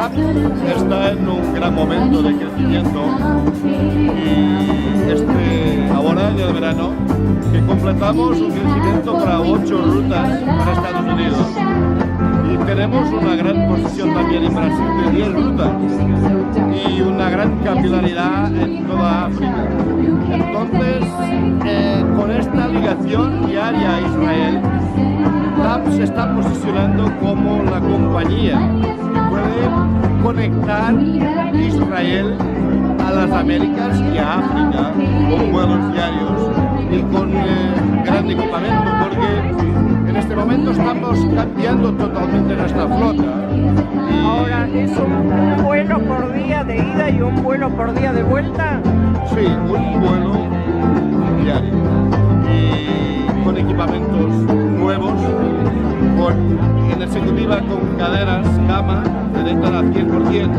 ciudad está en un gran momento de crecimiento y ahora, año de verano, que completamos un crecimiento para 8 rutas para Estados Unidos y tenemos una gran posición también en Brasil de 10 rutas y una gran capilaridad en toda África. Entonces, con esta ligación diaria a Israel, TAP se está posicionando como la compañía que puede conectar Israel a las Américas y a África con vuelos diarios y con gran equipamiento, porque en este momento estamos cambiando totalmente nuestra flota. Ahora, ¿es un vuelo por día de ida y un vuelo por día de vuelta? Sí, un vuelo diario y con equipamientos nuevos, en ejecutiva con caderas, cama, directa al 100%.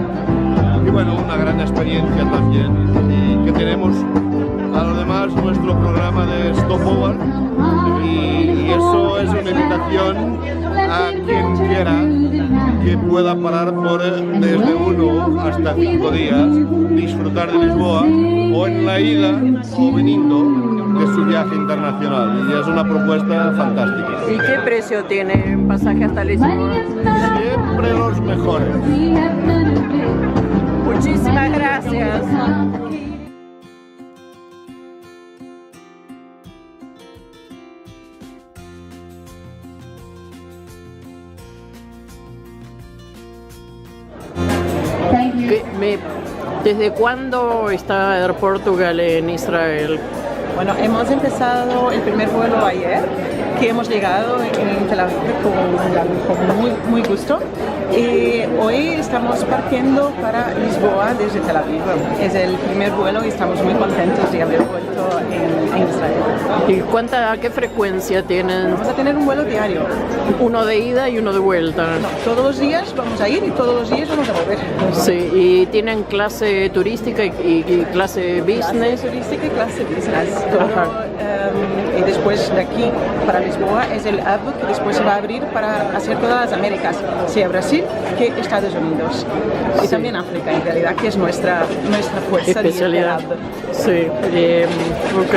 Y bueno, una gran experiencia también y que tenemos a lo demás nuestro programa de stopover y eso es una invitación a quien quiera que pueda parar por desde 1 hasta 5 días, disfrutar de Lisboa o en la ida o viniendo de su viaje internacional y es una propuesta fantástica. ¿Y qué precio tiene un pasaje hasta Lisboa? Siempre los mejores. Muchísimas gracias. ¿Desde cuándo está Air Portugal en Israel? Bueno, hemos empezado el primer vuelo ayer, que hemos llegado en Tel Aviv con muy gusto. Y hoy estamos partiendo para Lisboa desde Tel Aviv. Es el primer vuelo y estamos muy contentos de haber vuelto en Israel. ¿Y qué frecuencia tienen? Vamos a tener un vuelo diario. Uno de ida y uno de vuelta. No, todos los días vamos a ir y todos los días vamos a volver. Sí, y tienen clase turística y clase business. Clase turística y clase business. Y después de aquí para Lisboa es el hub que después se va a abrir para hacer todas las Américas, sea Brasil que Estados Unidos y también África en realidad, que es nuestra fuerza especialidad. Sí, ok.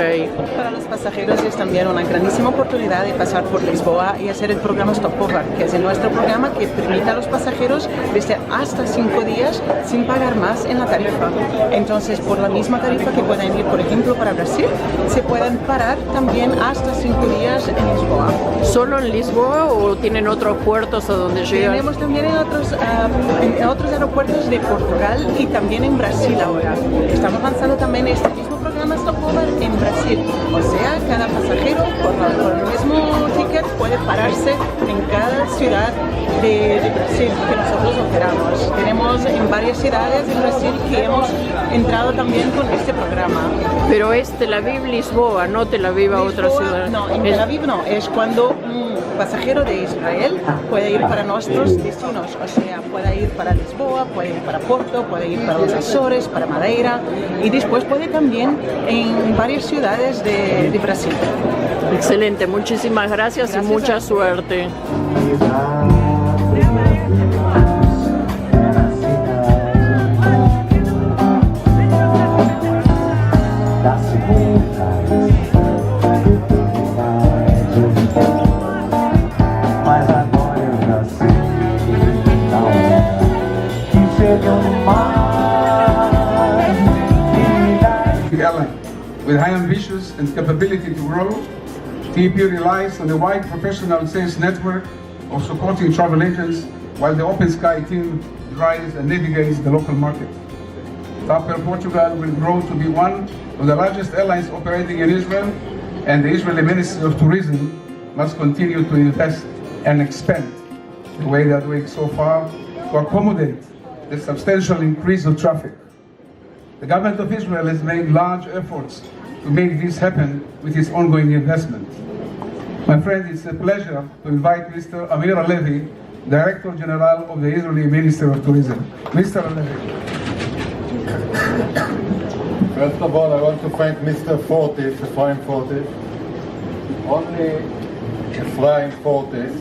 Para los pasajeros es también una grandísima oportunidad de pasar por Lisboa y hacer el programa stopover, que es nuestro programa que permite a los pasajeros desde hasta 5 días sin pagar más en la tarifa. Entonces, por la misma tarifa que pueden ir, por ejemplo, para Brasil, se pueden parar también hasta 5 días en Lisboa. ¿Solo en Lisboa o tienen otros puertos a donde llegan? Tenemos también en otros aeropuertos de Portugal y también en Brasil ahora. Estamos lanzando también este mismo programa stopover en Brasil. O sea, cada pasajero por el mismo ticket puede pararse en cada ciudad de Brasil que nosotros operamos. Tenemos en varias ciudades de Brasil que hemos entrado también con este programa. Pero es Tel Aviv-Lisboa, no Tel Aviv a otra ciudad. No, en Tel Aviv no, es cuando un pasajero de Israel puede ir para nuestros destinos, o sea, puede ir para Lisboa, puede ir para Porto, puede ir para los Azores, para Madeira y después puede también en varias ciudades de Brasil. Excelente, muchísimas gracias y mucha suerte. With high ambitions and capability to grow, TAP relies on a wide professional sales network of supporting travel agents, while the OpenSky team drives and navigates the local market. TAP Air Portugal will grow to be one of the largest airlines operating in Israel, and the Israeli Ministry of Tourism must continue to invest and expand the way they're doing so far to accommodate the substantial increase of traffic. The government of Israel has made large efforts to make this happen with its ongoing investment. My friend, it's a pleasure to invite Mr. Amir Alevi, Director General of the Israeli Ministry of Tourism. Mr. Alevi. First of all, I want to thank Mr. Fortis, Ephraim Fortis. Only Ephraim Fortis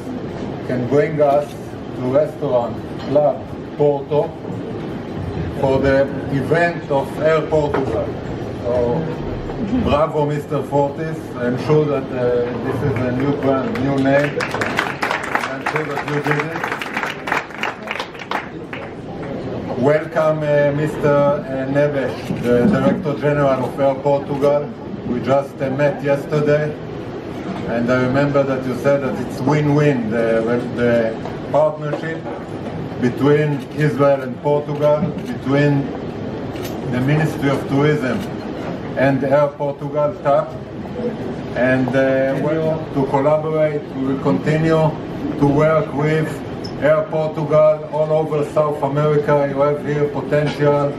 can bring us to restaurant, club, Porto for the event of Air Portugal. So, bravo, Mr. Fortis. I'm sure that this is a new brand, new name. I'm sure that you did it. Welcome, Mr. Neves, the Director General of Air Portugal. We just met yesterday, and I remember that you said that it's win-win, the partnership between Israel and Portugal, between the Ministry of Tourism and Air Portugal TAP, and to collaborate. We will continue to work with Air Portugal all over South America. You have here potential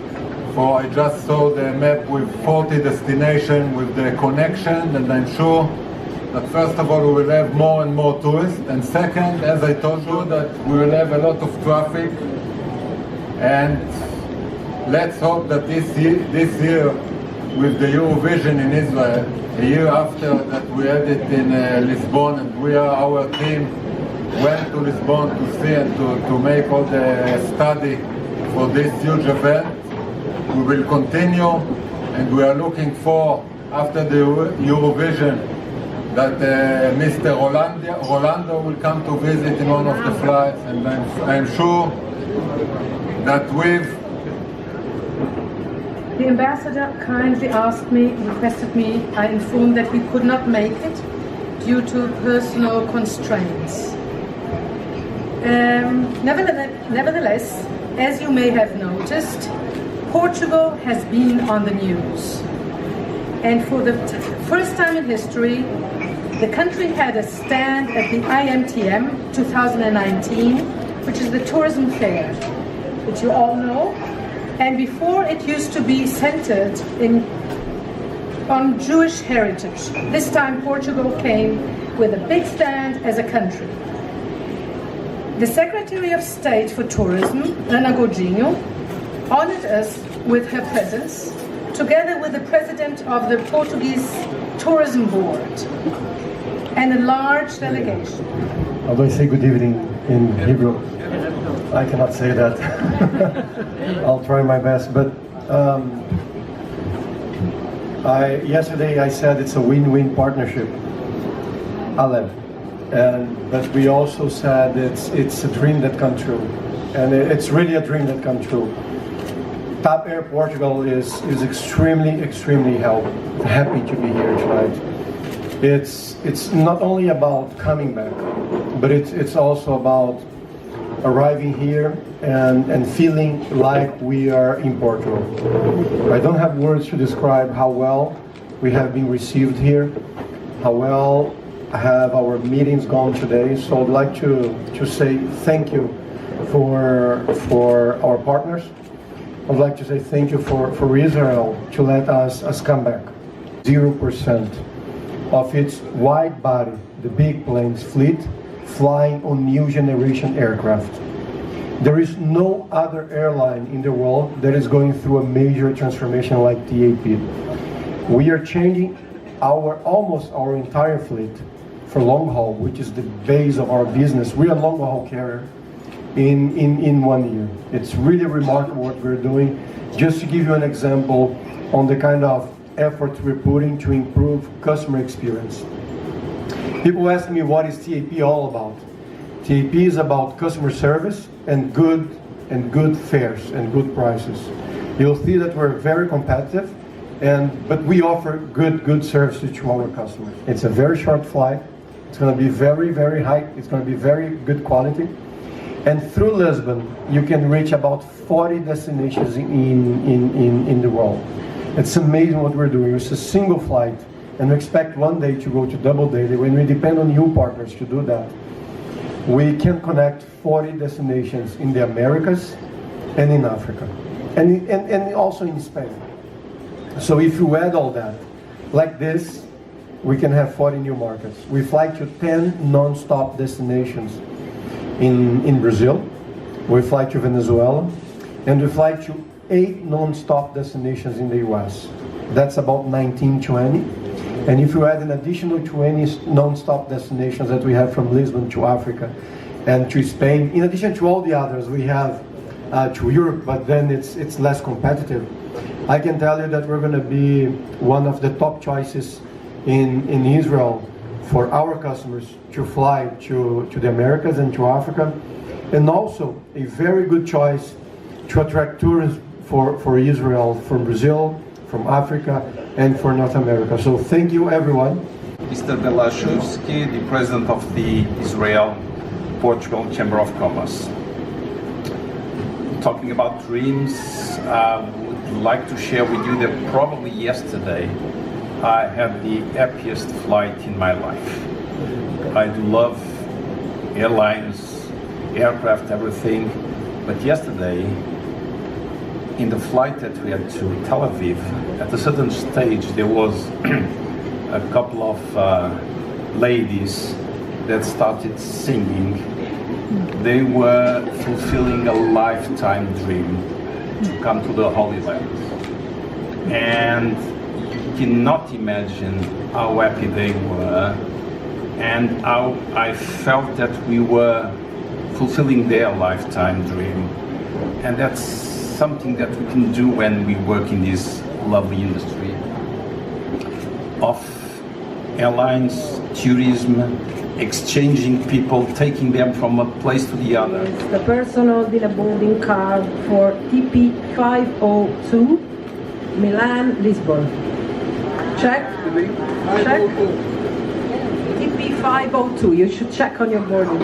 for, I just saw the map with 40 destinations with the connection, and I'm sure that first of all we will have more and more tourists, and second, as I told you, that we will have a lot of traffic, and let's hope that this year with the Eurovision in Israel, a year after that we had it in Lisbon, and our team went to Lisbon to see and to make all the study for this huge event. We will continue, and we are looking for, after the Eurovision, that Mr. Rolando will come to visit in one of the flights, and I'm sure that the ambassador kindly requested me, I informed that we could not make it due to personal constraints. Nevertheless, as you may have noticed, Portugal has been on the news. And for the first time in history, the country had a stand at the IMTM 2019, which is the tourism fair, which you all know. And before it used to be centered on Jewish heritage. This time Portugal came with a big stand as a country. The Secretary of State for Tourism, Ana Godinho, honored us with her presence, together with the President of the Portuguese Tourism Board, and a large delegation. How do I say good evening in Hebrew? I cannot say that. I'll try my best, but yesterday I said it's a win-win partnership. Aleph. But we also said it's a dream that come true, and it's really a dream that come true. TAP Air Portugal is extremely happy to be here tonight. It's not only about coming back, but it's also about arriving here and feeling like we are in Portugal. I don't have words to describe how well we have been received here, how well have our meetings gone today. So I'd like to say thank you for our partners. I'd like to say thank you for Israel to let us come back. 0% of its wide body, the big planes fleet, flying on new generation aircraft. There is no other airline in the world that is going through a major transformation like TAP. We are changing almost our entire fleet for long haul, which is the base of our business. We are a long haul carrier in 1 year. It's really remarkable what we're doing. Just to give you an example on the kind of efforts we're putting to improve customer experience. People ask me, what is TAP all about? TAP is about customer service and good fares and good prices. You'll see that we're very competitive, but we offer good service to our customers. It's a very short flight. It's going to be very high. It's going to be very good quality. And through Lisbon, you can reach about 40 destinations in the world. It's amazing what we're doing. It's a single flight, and we expect one day to go to double daily. When we depend on new partners to do that, we can connect 40 destinations in the Americas and in Africa, and also in Spain. So if you add all that, like this, we can have 40 new markets. We fly to 10 non-stop destinations in Brazil, we fly to Venezuela, and we fly to 8 non-stop destinations in the US. That's about 19, 20. And if you add an additional 20 non-stop destinations that we have from Lisbon to Africa and to Spain, in addition to all the others, we have to Europe, but then it's less competitive. I can tell you that we're going to be one of the top choices in Israel for our customers to fly to the Americas and to Africa, and also a very good choice to attract tourists for Israel from Brazil, from Africa, and for North America. So thank you, everyone. Mr. Belashevsky, the president of the Israel-Portugal Chamber of Commerce. Talking about dreams, I would like to share with you that probably yesterday I had the happiest flight in my life. I do love airlines, aircraft, everything, but yesterday in the flight that we had to Tel Aviv, at a certain stage there was a couple of ladies that started singing. They were fulfilling a lifetime dream to come to the Holy Land. And you cannot imagine how happy they were and how I felt that we were fulfilling their lifetime dream. And that's something that we can do when we work in this lovely industry of airlines, tourism, exchanging people, taking them from a place to the other. The personal dinner boarding card for TP502, Milan, Lisbon. Check? Check? TP502, you should check on your boarding.